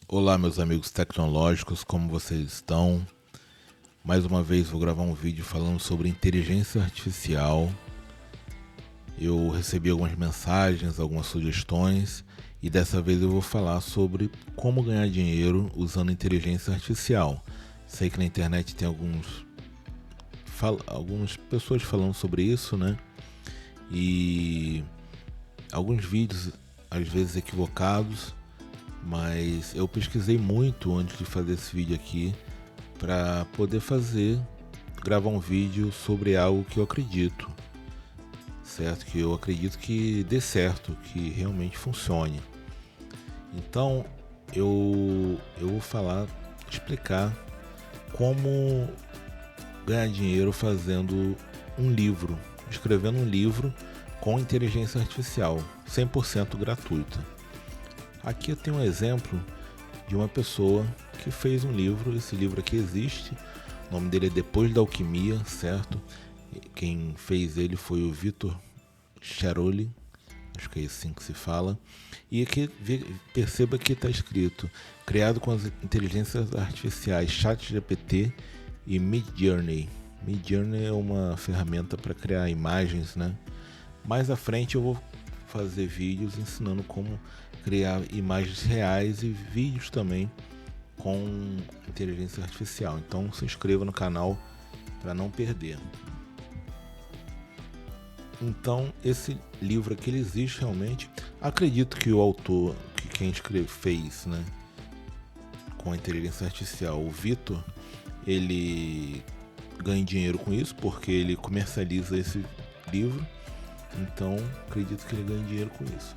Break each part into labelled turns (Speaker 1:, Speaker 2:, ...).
Speaker 1: Olá, meus amigos tecnológicos, como vocês estão? Mais uma vez vou gravar um vídeo falando sobre inteligência artificial. Eu recebi algumas mensagens, algumas sugestões e dessa vez eu vou falar sobre como ganhar dinheiro usando inteligência artificial. Sei que na internet tem algumas pessoas falando sobre isso, né? E alguns vídeos às vezes equivocados, mas eu pesquisei muito antes de fazer esse vídeo aqui para poder gravar um vídeo sobre algo que eu acredito, certo? Que eu acredito que dê certo, que realmente funcione. Então eu vou explicar como ganhar dinheiro escrevendo um livro com inteligência artificial, 100% gratuita. Aqui eu tenho um exemplo de uma pessoa que fez um livro. Esse livro aqui existe, o nome dele é Depois da Alquimia, certo? Quem fez ele foi o Vitor Charoli, acho que é assim que se fala. E aqui perceba que está escrito: criado com as inteligências artificiais ChatGPT e Midjourney. Midjourney é uma ferramenta para criar imagens, né? Mais à frente eu vou fazer vídeos ensinando como criar imagens reais e vídeos também com inteligência artificial. Então se inscreva no canal para não perder. Então esse livro aqui ele existe realmente. Acredito que o autor, que quem fez, né, com a inteligência artificial, o Vitor, ele ganha dinheiro com isso porque ele comercializa esse livro. Então acredito que ele ganha dinheiro com isso.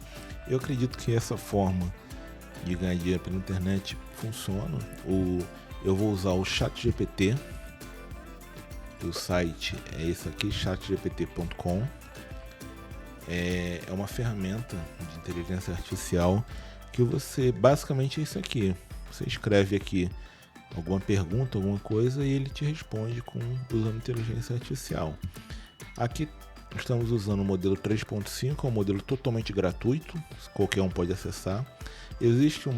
Speaker 1: Eu acredito que essa forma de ganhar dinheiro pela internet funciona. Eu vou usar o ChatGPT. O site é esse aqui, chatgpt.com. É uma ferramenta de inteligência artificial que basicamente é isso aqui. Você escreve aqui alguma pergunta, alguma coisa, e ele te responde usando inteligência artificial. Aqui estamos usando o modelo 3.5, é um modelo totalmente gratuito, qualquer um pode acessar. Existe o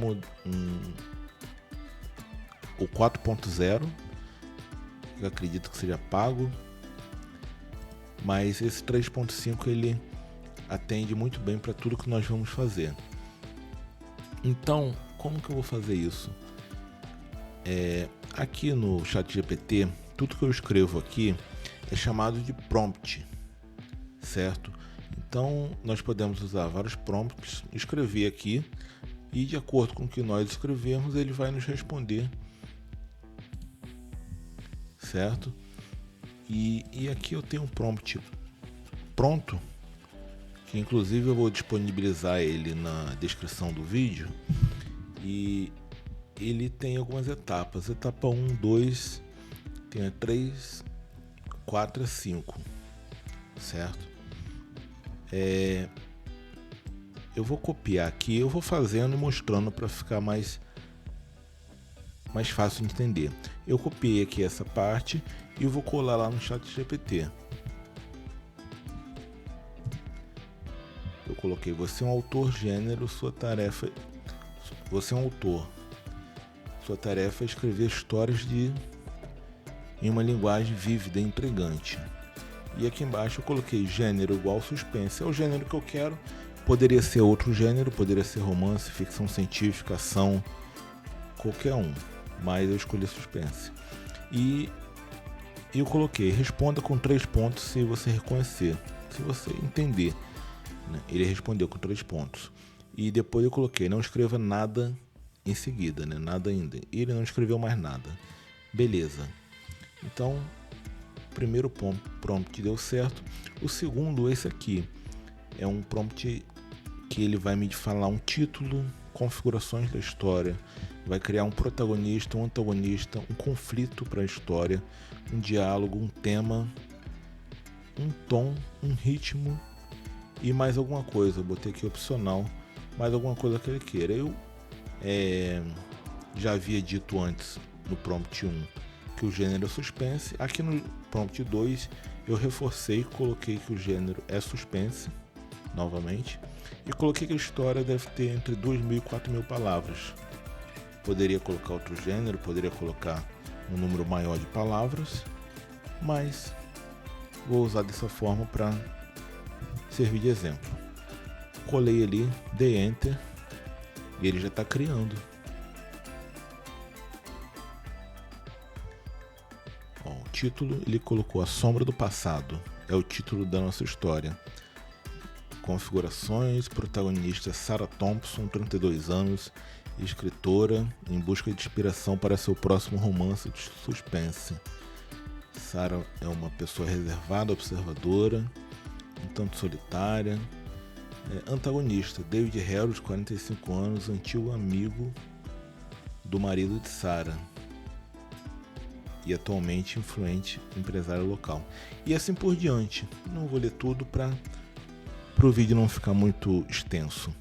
Speaker 1: 4.0, eu acredito que seja pago, mas esse 3.5 ele atende muito bem para tudo que nós vamos fazer. Então, como que eu vou fazer isso? Aqui no ChatGPT, tudo que eu escrevo aqui é chamado de prompt, certo? Então nós podemos usar vários prompts, escrever aqui, e de acordo com o que nós escrevemos ele vai nos responder, certo? E aqui eu tenho um prompt pronto, que inclusive eu vou disponibilizar ele na descrição do vídeo, e ele tem algumas etapas. Etapa 1, 2, tem a 3, 4 e 5, certo? Eu vou copiar aqui, eu vou fazendo e mostrando para ficar mais fácil de entender. Eu copiei aqui essa parte e vou colar lá no ChatGPT. Eu coloquei: você é um autor, gênero, sua tarefa. Você é um autor. Sua tarefa é escrever histórias em uma linguagem vívida e intrigante. E aqui embaixo eu coloquei gênero igual suspense. É o gênero que eu quero. Poderia ser outro gênero, poderia ser romance, ficção científica, ação, qualquer um, mas eu escolhi suspense. E eu coloquei: responda com 3 pontos se você reconhecer, se você entender, né? Ele respondeu com 3 pontos. E depois eu coloquei: não escreva nada em seguida, né? Nada ainda. E ele não escreveu mais nada. Beleza. Então o primeiro prompt deu certo. O segundo, esse aqui, é um prompt que ele vai me falar um título, configurações da história, vai criar um protagonista, um antagonista, um conflito para a história, um diálogo, um tema, um tom, um ritmo e mais alguma coisa. Eu botei aqui opcional, mais alguma coisa que ele queira. Eu já havia dito antes no prompt 1 que o gênero é suspense. Aqui no prompt 2 eu reforcei, coloquei que o gênero é suspense novamente, e coloquei que a história deve ter entre 2.000 e 4.000 palavras. Poderia colocar outro gênero, poderia colocar um número maior de palavras, mas vou usar dessa forma para servir de exemplo. Colei ali, dei Enter e ele já está criando. Ó, o título ele colocou A Sombra do Passado, é o título da nossa história. Configurações, protagonista Sarah Thompson, 32 anos, escritora em busca de inspiração para seu próximo romance de suspense. Sarah é uma pessoa reservada, observadora, um tanto solitária. Antagonista, David Harris, 45 anos, antigo amigo do marido de Sarah e atualmente influente empresário local. E assim por diante. Não vou ler tudo para o vídeo não ficar muito extenso.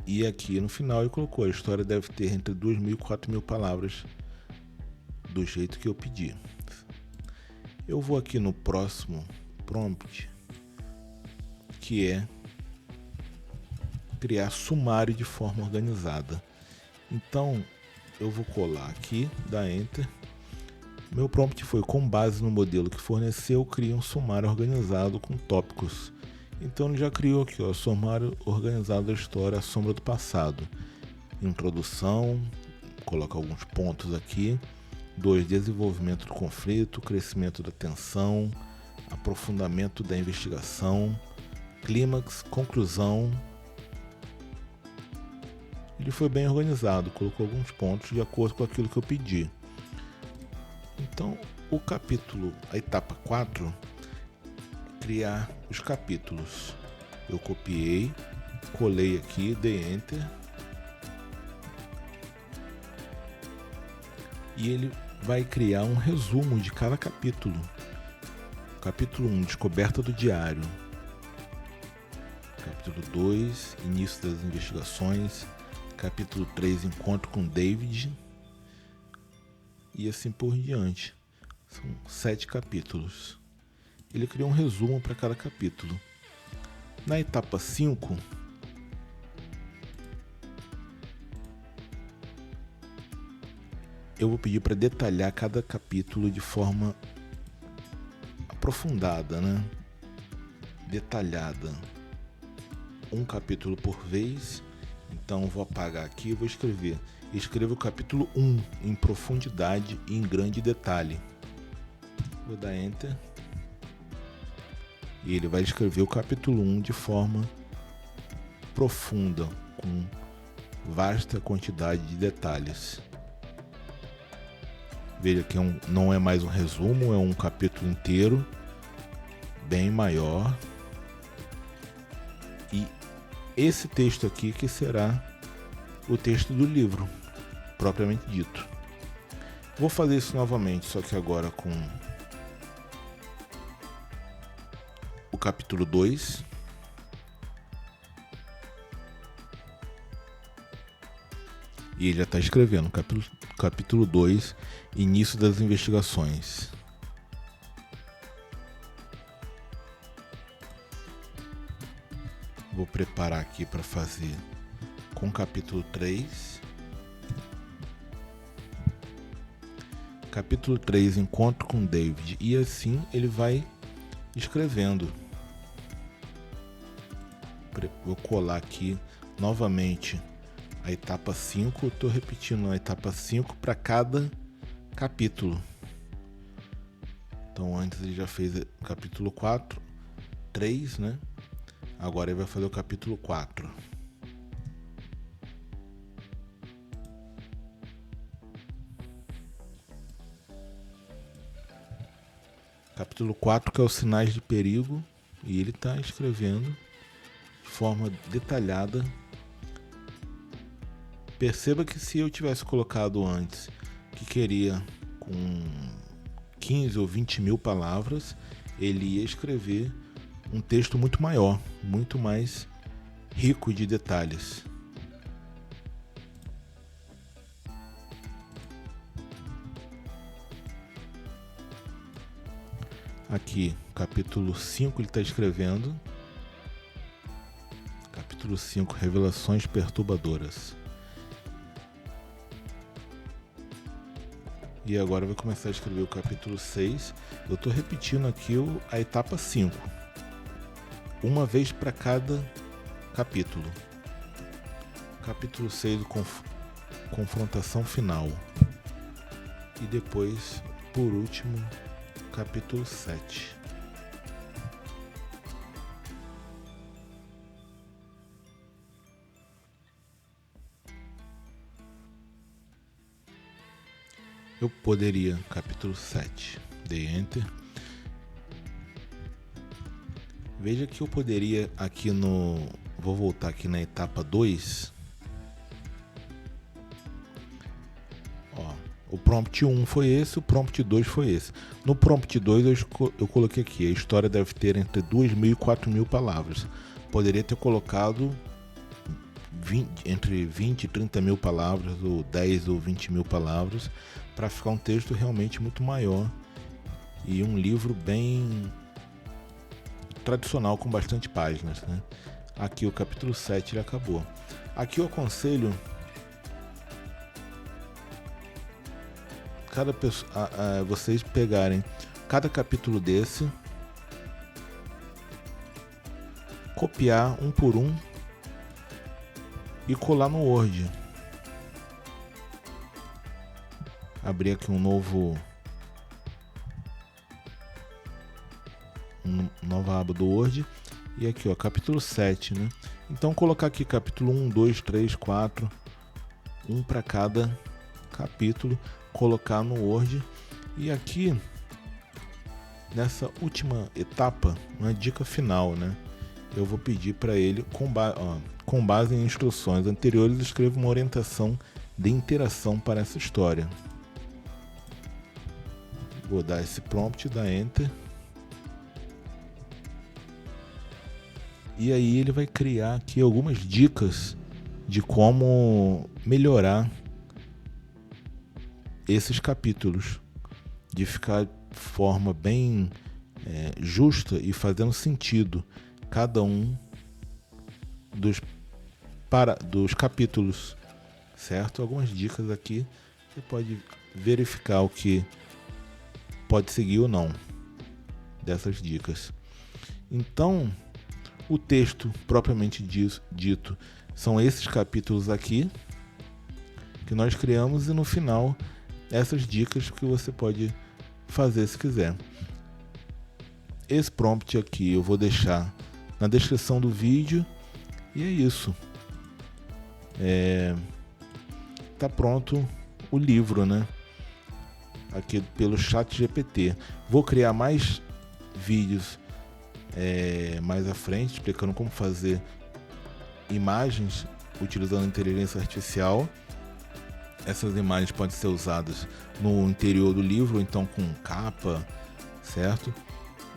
Speaker 1: E aqui no final ele colocou: a história deve ter entre 2.000 e 4.000 palavras, do jeito que eu pedi. Eu vou aqui no próximo prompt, que é criar sumário de forma organizada. Então eu vou colar aqui, dar Enter. Meu prompt foi: com base no modelo que forneceu, crie um sumário organizado com tópicos. Então ele já criou aqui, ó, sumário organizado da história A Sombra do Passado. Introdução, coloca alguns pontos aqui. 2. Desenvolvimento do conflito, crescimento da tensão, aprofundamento da investigação, clímax, conclusão. Ele foi bem organizado, colocou alguns pontos de acordo com aquilo que eu pedi. Então, o capítulo, a etapa 4, criar os capítulos. Eu copiei, colei aqui, dei Enter. E ele vai criar um resumo de cada capítulo. Capítulo 1, Descoberta do Diário. Capítulo 2, Início das Investigações. Capítulo 3, Encontro com David. E assim por diante. São 7 capítulos. Ele criou um resumo para cada capítulo. Na etapa 5, eu vou pedir para detalhar cada capítulo de forma aprofundada, né? Detalhada. Um capítulo por vez. Então vou apagar aqui e vou escrever. Escreva o capítulo 1 em profundidade e em grande detalhe. Vou dar Enter. E ele vai escrever o capítulo 1 de forma profunda, com vasta quantidade de detalhes. Veja que não é mais um resumo, é um capítulo inteiro, bem maior. E esse texto aqui que será o texto do livro, propriamente dito. Vou fazer isso novamente, só que agora com o capítulo 2. E ele já está escrevendo, capítulo 2, Início das Investigações. Vou preparar aqui para fazer com o capítulo 3. Capítulo 3, Encontro com David. E assim ele vai escrevendo. Vou colar aqui novamente a etapa 5, estou repetindo a etapa 5 para cada capítulo. Então antes ele já fez o capítulo 4, 3, né? Agora ele vai fazer o capítulo 4. Capítulo 4, que é os sinais de perigo, e ele está escrevendo de forma detalhada. Perceba que se eu tivesse colocado antes que queria com 15 ou 20 mil palavras, ele ia escrever um texto muito maior, muito mais rico de detalhes. Aqui, capítulo 5 ele está escrevendo. Capítulo 5, Revelações Perturbadoras. E agora vai começar a escrever o capítulo 6. Eu estou repetindo aqui a etapa 5. Uma vez para cada capítulo. Capítulo 6, confrontação final. E depois, por último, capítulo 7. Eu poderia, capítulo 7, dei Enter. Veja que eu poderia aqui vou voltar aqui na etapa 2. Ó, o prompt 1 foi esse, o prompt 2 foi esse. No prompt 2 eu coloquei aqui, a história deve ter entre 2.000 e 4.000 palavras. Poderia ter colocado entre 20 e 30 mil palavras, ou 10 ou 20 mil palavras, para ficar um texto realmente muito maior e um livro bem tradicional, com bastante páginas, né? Aqui o capítulo 7 ele acabou. Aqui eu aconselho vocês pegarem cada capítulo desse, copiar um por um e colar no Word. Abrir aqui nova aba do Word. E aqui, ó, capítulo 7, né? Então colocar aqui capítulo 1, 2, 3, 4, um para cada capítulo, colocar no Word. E aqui, nessa última etapa, uma dica final, né? Eu vou pedir para ele, com base em instruções anteriores, escreva uma orientação de interação para essa história. Vou dar esse prompt, dar Enter. E aí ele vai criar aqui algumas dicas de como melhorar esses capítulos, de ficar de forma bem justa e fazendo sentido cada um dos capítulos, certo? Algumas dicas aqui, você pode verificar o que pode seguir ou não dessas dicas. Então, o texto propriamente dito são esses capítulos aqui que nós criamos, e no final essas dicas que você pode fazer se quiser. Esse prompt aqui eu vou deixar na descrição do vídeo, e é isso. Tá pronto o livro, né? Aqui pelo ChatGPT. Vou criar mais vídeos mais à frente, explicando como fazer imagens utilizando inteligência artificial. Essas imagens podem ser usadas no interior do livro, ou então com capa, certo?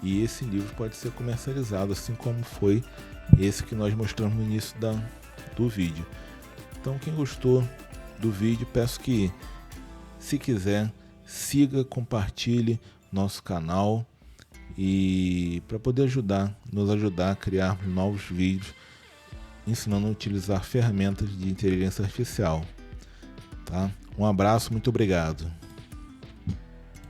Speaker 1: E esse livro pode ser comercializado, assim como foi esse que nós mostramos no início do vídeo. Então, quem gostou do vídeo, peço que, se quiser, siga, compartilhe nosso canal, e para poder nos ajudar a criar novos vídeos ensinando a utilizar ferramentas de inteligência artificial, tá? Um abraço, muito obrigado.